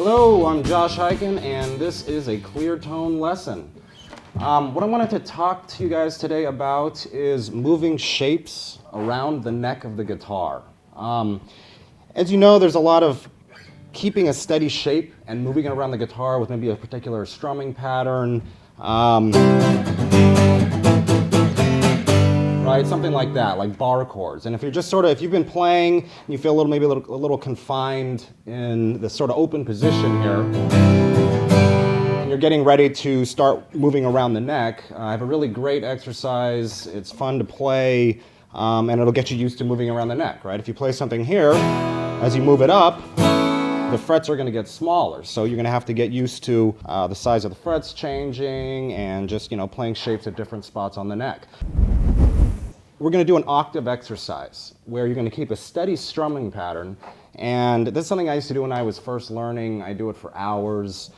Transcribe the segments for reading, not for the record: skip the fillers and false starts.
Hello, I'm Josh Hiken, and this is a clear tone lesson. What I wanted to talk to you guys today about is moving shapes around the neck of the guitar. As you know, there's a lot of keeping a steady shape and moving it around the guitar with maybe a particular strumming pattern, right? Something like that, like bar chords. And if you're just if you've been playing and you feel maybe a little confined in this sort of open position here, and you're getting ready to start moving around the neck, I have a really great exercise. It's fun to play, and it'll get you used to moving around the neck, right? If you play something here, as you move it up, the frets are going to get smaller, so you're going to have to get used to the size of the frets changing and just, playing shapes at different spots on the neck. We're going to do an octave exercise where you're going to keep a steady strumming pattern, and this is something I used to do when I was first learning. I do it for hours.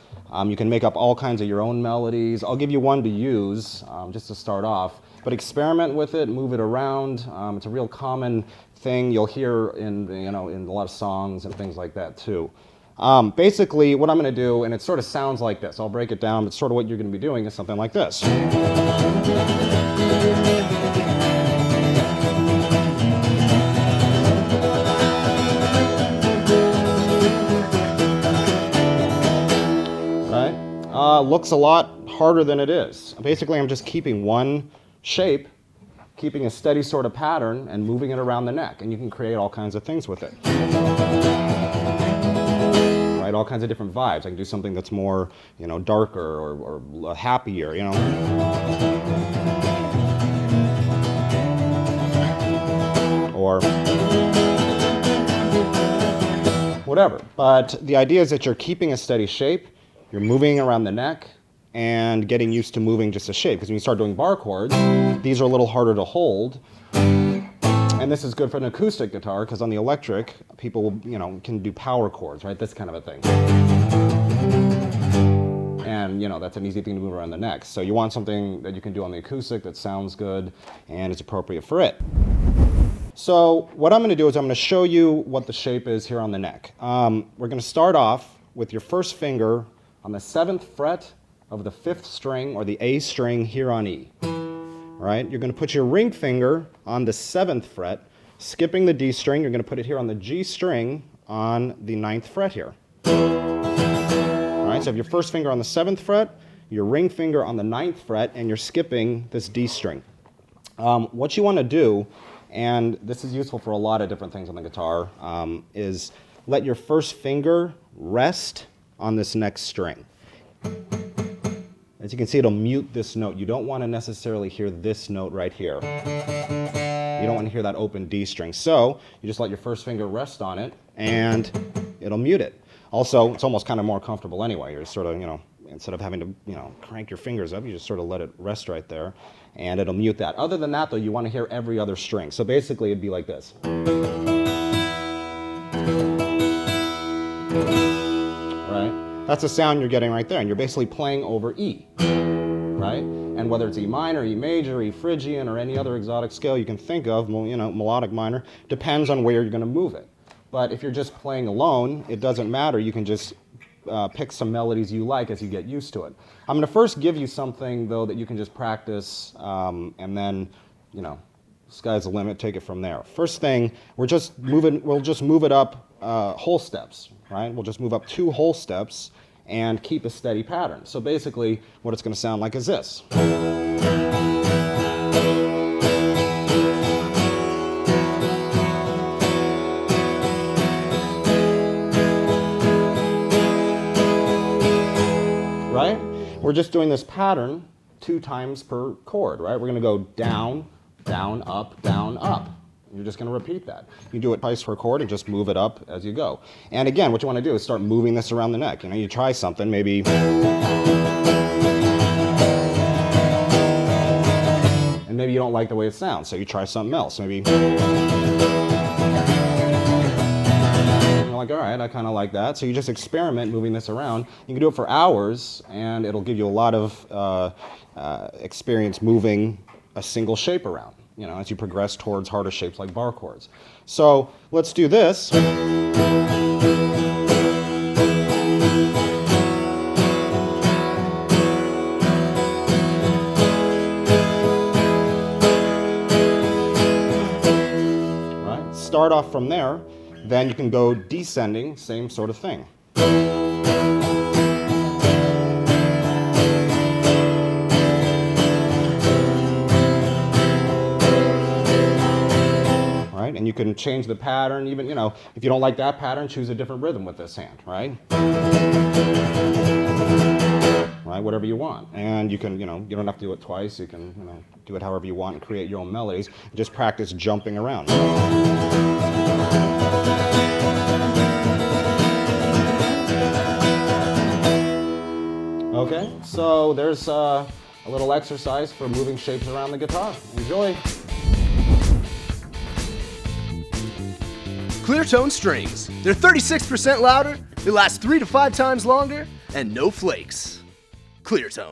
You can make up all kinds of your own melodies. I'll give you one to use just to start off, but experiment with it, move it around. It's a real common thing you'll hear in in a lot of songs and things like that too. Basically, what I'm going to do, and it sort of sounds like this. I'll break it down, but sort of what you're going to be doing is something like this. Looks a lot harder than it is. Basically, I'm just keeping one shape, keeping a steady sort of pattern, and moving it around the neck. And you can create all kinds of things with it. Right? All kinds of different vibes. I can do something that's more, darker or happier, or whatever. But the idea is that you're keeping a steady shape. You're moving around the neck and getting used to moving just a shape. Because when you start doing bar chords, these are a little harder to hold. And this is good for an acoustic guitar, because on the electric, people can do power chords, right? This kind of a thing. And that's an easy thing to move around the neck. So you want something that you can do on the acoustic that sounds good and is appropriate for it. So what I'm going to do is I'm going to show you what the shape is here on the neck. We're going to start off with your first finger on the 7th fret of the 5th string, or the A string here on E. All right? You're going to put your ring finger on the 7th fret, skipping the D string. You're going to put it here on the G string on the 9th fret here. All right? So you have your first finger on the 7th fret, your ring finger on the 9th fret, and you're skipping this D string. What you want to do, and this is useful for a lot of different things on the guitar, is let your first finger rest on this next string. As you can see, it'll mute this note. You don't want to necessarily hear this note right here. You don't want to hear that open D string. So you just let your first finger rest on it, and it'll mute it. Also, it's almost kind of more comfortable anyway. You're sort of, instead of having to, crank your fingers up, you just sort of let it rest right there, and it'll mute that. Other than that, though, you want to hear every other string. So basically, it'd be like this. Right? That's the sound you're getting right there, and you're basically playing over E, right? And whether it's E minor, E major, E Phrygian, or any other exotic scale you can think of, melodic minor, depends on where you're going to move it. But if you're just playing alone, it doesn't matter. You can just pick some melodies you like as you get used to it. I'm going to first give you something, though, that you can just practice, and then, sky's the limit. Take it from there. First thing, we'll just move it up whole steps, right? We'll just move up 2 whole steps and keep a steady pattern. So basically, what it's going to sound like is this. Right? We're just doing this pattern 2 times per chord, right? We're going to go down, down, up, down, up. You're just going to repeat that. You do it twice per chord and just move it up as you go. And again, what you want to do is start moving this around the neck. You try something, maybe. And maybe you don't like the way it sounds, so you try something else. Maybe. You're like, all right, I kind of like that. So you just experiment moving this around. You can do it for hours, and it'll give you a lot of experience moving a single shape around. As you progress towards harder shapes like bar chords. So let's do this. start off from there, then you can go descending, same sort of thing. Right? And you can change the pattern, even, you know, if you don't like that pattern, choose a different rhythm with this hand, right? Right, whatever you want. And you can, you know, you don't have to do it twice. You can, you know, do it however you want and create your own melodies. Just practice jumping around. Okay, so there's a little exercise for moving shapes around the guitar. Enjoy. Clear tone strings. They're 36% louder, they last 3 to 5 times longer, and no flakes. Clear tone.